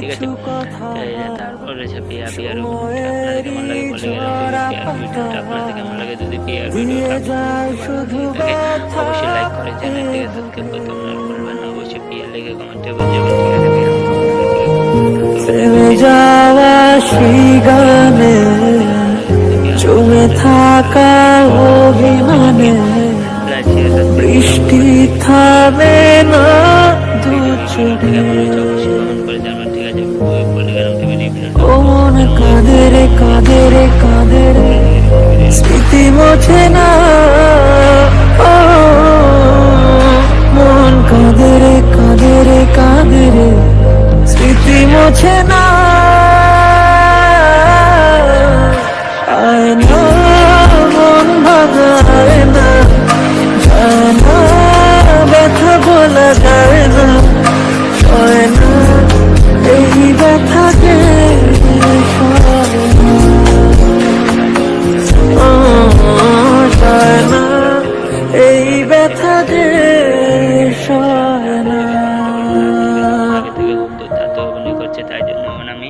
ঠিক আছে। তারপর রয়েছে পেয়ার আপনাদের কেমন লাগে বলে গেলাম। পেয়ার ভিডিওটা আপনাদের কেমন লাগে, যদি পেয়ার ভিডিওটা থাকে অবশ্যই লাইক করে চ্যানেলটিকে সাবস্ক্রাইব করতে ভুলবেন না। অবশ্যই পেয়ার লিখে কমেন্টে বলবেন, ঠিক আছে। থেমে যাওয়া সেই গানে জমে থাকা অভিমানে বৃষ্টি থামে না দু চোখে। মন কাঁদে রে কাঁদে রে কাঁদে রে স্মৃতি মোছে না। মন কাঁদে রে কাঁদে রে কাঁদে রে স্মৃতি মোছে না। আয় না মন ভাঙা আয় না, যায় না ব্যথা বলা যায় না, সয় না এই ব্যথাকে সয় না এই ব্যথাকে সয় না। আগে থেকে খুব দুর্দান্ত অভিনয় করছে, তাই জন্য আমি